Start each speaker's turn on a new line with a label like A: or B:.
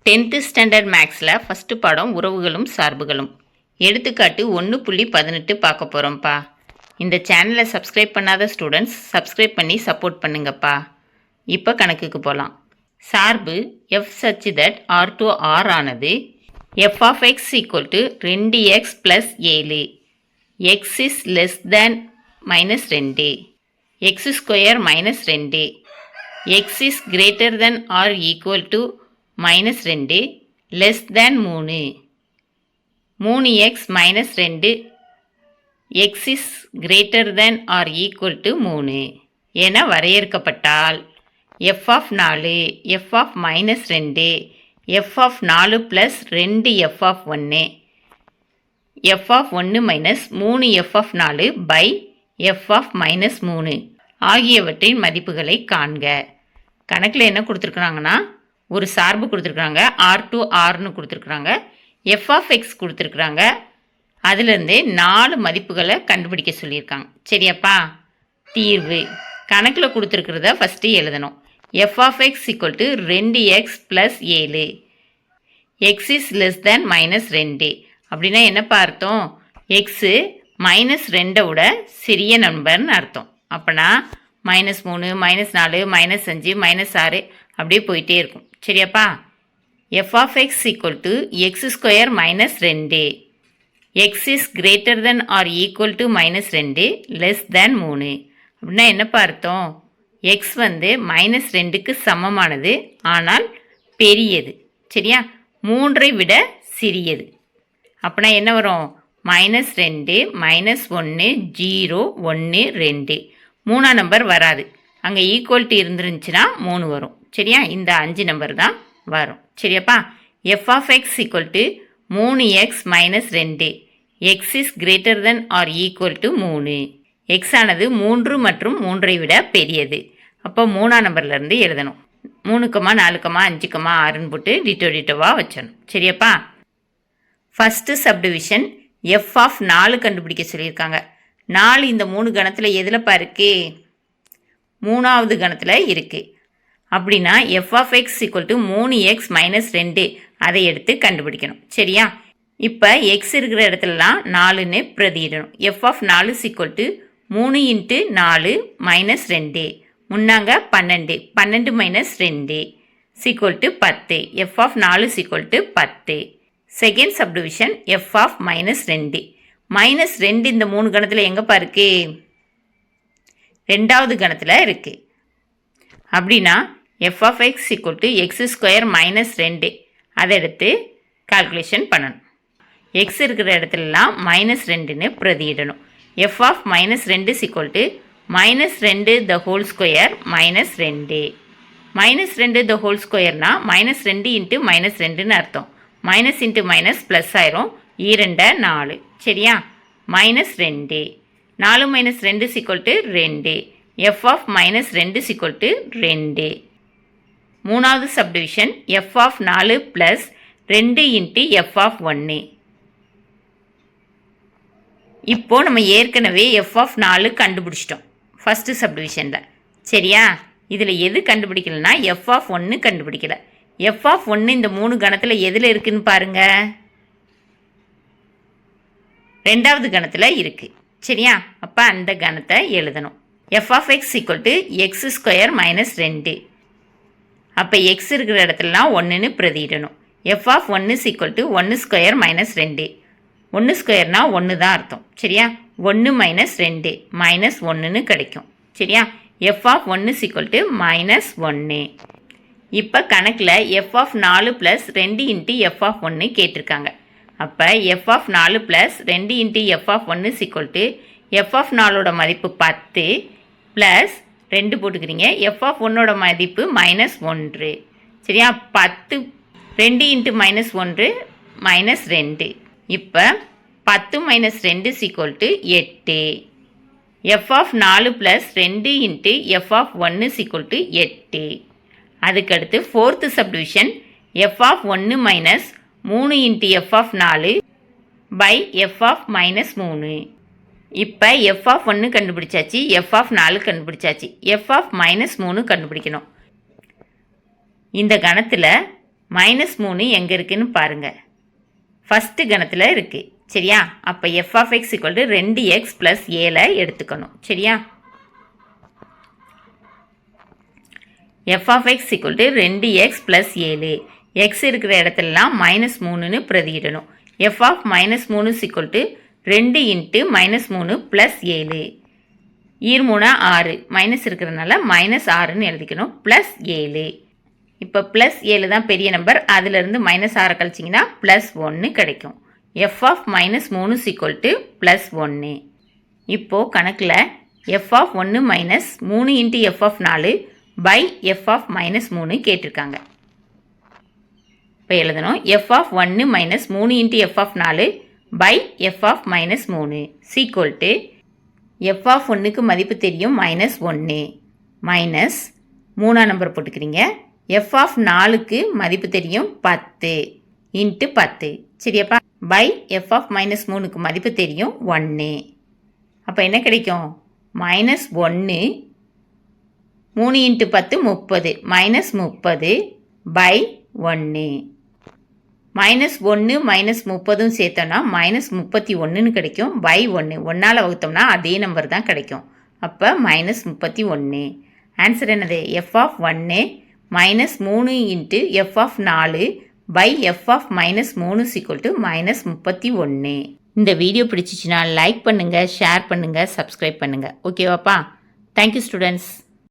A: 10th standard மேக்ஸில் first பாடம் உறவுகளும் சார்புகளும். எடுத்துக்காட்டு 1.18 பார்க்க போகிறோம்ப்பா. இந்த சேனலை சப்ஸ்கிரைப் பண்ணாத ஸ்டூடெண்ட்ஸ் சப்ஸ்கிரைப் பண்ணி சப்போர்ட் பண்ணுங்கப்பா. இப்போ கணக்குக்கு போகலாம். சார்பு f such that r to r ஆனது f of x equal to 2x plus 7. x is less than minus 2. x square minus 2. x is greater than or equal to minus 2 less than 3. 3x minus 2 x is greater than or equal to 3 என வரையறுக்கப்பட்டால் f of 4, f of minus 2, f of 4 plus 2 f of 1, f of 1 minus 3 f of 4 by f of minus 3 ஆகியவற்றின் மதிப்புகளை காண்க. கணக்கில் என்ன கொடுத்துருக்குறாங்கன்னா, ஒரு சார்பு கொடுத்துருக்குறாங்க, R to ஆர்னு கொடுத்துருக்குறாங்க, எஃப் ஆஃப் எக்ஸ் கொடுத்துருக்குறாங்க. அதுலேருந்து 4 மதிப்புகளை கண்டுபிடிக்க சொல்லியிருக்காங்க. சரியாப்பா? தீர்வு கணக்கில் கொடுத்துருக்கிறத ஃபஸ்ட்டு எழுதணும். F of X equal to 2x plus 7. X is less than minus 2. அப்படின்னா என்னப்பா அர்த்தம்? எக்ஸு மைனஸ் 2 விட சிறிய நம்பர்னு அர்த்தம். அப்போனா -3, -4, -5, -6 அப்படியே போயிட்டே இருக்கும். சரியாப்பா? F of X equal to X square minus 2. X is greater than or equal to -2 less than 3. அப்படின்னா என்னப்பா அர்த்தம்? எக்ஸ் வந்து -2க்கு சமமானது, ஆனால் பெரியது. சரியா? 3ஐ விட சிறியது. அப்படின்னா என்ன வரும்? -2, -1, 0, 1, 2. 3ஆம் நம்பர் வராது. அங்கே ஈக்குவல்ட்டி இருந்துருந்துச்சுன்னா 3 வரும். சரியா? இந்த 5 நம்பர் தான் வரும். சரியாப்பா? F of X equal to 3x minus 2. X is greater than or equal to 3. X ஆனது 3 மற்றும் 3ஐ விட பெரியது. அப்போ 3ஆம் நம்பர்லேருந்து எழுதணும். 3, 4, 5, 6ன்னு போட்டு டிட்டோவாக வச்சிடணும். சரியாப்பா? ஃபஸ்ட்டு சப்டிவிஷன் எஃப் ஆஃப் 4 கண்டுபிடிக்க சொல்லியிருக்காங்க. 4 இந்த 3 கணத்தில் எதில்ப்பா இருக்குது? 3ஆவது கணத்தில் இருக்குது. அப்படின்னா F of X equal to 3x minus 2 அதை எடுத்து கண்டுபிடிக்கணும். சரியா? இப்போ எக்ஸ் இருக்கிற இடத்துலலாம் 4ன்னு பிரதியிடணும். F of 4 equal to 3 × 4 minus 2. முன்னாங்க 12, 12 minus 2 equal to 10. F of 4 equal to 10. Second subdivision F of minus 2. Minus 2 இந்த 3 கணத்தில் எங்கேப்பா இருக்குது? 2ஆவது கணத்தில் இருக்குது. அப்படின்னா F of X equal to X square minus 2 அதை எடுத்து கால்குலேஷன் பண்ணணும். எக்ஸ் இருக்கிற இடத்துலலாம் -2ன்னு பிரதியிடணும். F of -2 equal to -2 the whole square minus 2. -2 the whole ஸ்கொயர்னா -2 × -2ன்னு அர்த்தம். மைனஸ் இன்ட்டு மைனஸ் ப்ளஸ் ஆயிரும். 2 4. சரியா? -2. 4 - 2 equal to 2. F of -2 equal to 2. மூணாவது subdivision F of 4 plus 2 × F of 1. இப்போது நம்ம ஏற்கனவே எஃப் ஆஃப் 4 கண்டுபிடிச்சிட்டோம் ஃபஸ்ட்டு சப்டிவிஷனில். சரியா? இதில் எது கண்டுபிடிக்கலன்னா எஃப் ஆஃப் 1 கண்டுபிடிக்கல. எஃப் ஆஃப் 1 இந்த 3 கணத்தில் எதில் இருக்குதுன்னு பாருங்கள். 2ஆவது கணத்தில் இருக்குது. சரியா? அப்போ அந்த கணத்தை எழுதணும். F of X equal to X square minus 2. அப்போ எக்ஸ் இருக்கிற இடத்துலலாம் 1ன்னு பிரதியிடணும். F of 1 equal to 1 square minus 2. 1 ஸ்கொயர்னா 1 தான் அர்த்தம். சரியா? 1 மைனஸ் 2 மைனஸ் 1ன்னு கிடைக்கும். சரியா? F of 1 equal to -1. இப்போ கணக்கில் F of 4 plus 2 × F of 1 கேட்டிருக்காங்க. அப்போ F of 4 plus 2 × F of 1 equal to F of 4ஓட மதிப்பு 10 ப்ளஸ் 2 போட்டுக்கிறீங்க. எஃப் ஆஃப் 1ஓட மதிப்பு -1. சரியா? 10 2 × -1 -2. இப்போ 10 - 2 equal to 8. F of 4 plus 2 × F of 1 equal to 8. அதுக்கடுத்து fourth subdivision F of 1 minus 3 × F of 4 by F of -3. இப்போ F of 1 கண்டுபிடிச்சாச்சு, எஃப் ஆஃப் 4 கண்டுபிடிச்சாச்சு. எஃப் ஆஃப் -3 கண்டுபிடிக்கணும். இந்த கணத்தில் -3 எங்கே இருக்குன்னு பாருங்கள். ஃபஸ்ட்டு கணத்தில் இருக்குது சரியா. அப்போ f of x = 2x + 7 எடுத்துக்கணும் சரியா. f of x = 2x + 7. x இருக்கிற இடத்துலலாம் -3ன்னு பிரதியிடணும். f of -3 = 2 × -3 + 7. ஈர் 3 6 மைனஸ் இருக்கிறதுனால -6ன்னு எழுதிக்கணும் +7. இப்போ +7 தான் பெரிய நம்பர், அதிலிருந்து -6 கழிச்சிங்கன்னா +1 கிடைக்கும். f of -3 = +1. இப்போது கணக்கில் f of 1 - 3 × f of 4 / f of -3 கேட்டிருக்காங்க. இப்போ எழுதணும் f of 1 - 3 × f of 4 / f of -3 = f of 1க்கு மதிப்பு தெரியும் -1 மைனஸ் 3ஆம் நம்பர் போட்டுக்கிறீங்க. f of 4க்கு மதிப்பு தெரியும் 10 × 10 சரியாப்பா. பை f of -3க்கு மதிப்பு தெரியும் 1. அப்போ என்ன கிடைக்கும்? -1 3 × 10 30 -30 பை 1. -1 -30 சேர்த்தோன்னா -31ன்னு கிடைக்கும் பை 1. 1ஆல் வகுத்தோம்னா அதே நம்பர் தான் கிடைக்கும். அப்போ -31. ஆன்சர் என்னது? f of 1 - 3 × f of 4 / f of -3 = -31. இந்த வீடியோ பிடிச்சிச்சின்னா லைக் பண்ணுங்கள், ஷேர் பண்ணுங்கள், சப்ஸ்கிரைப் பண்ணுங்கள். ஓகேவாப்பா? Thank you students.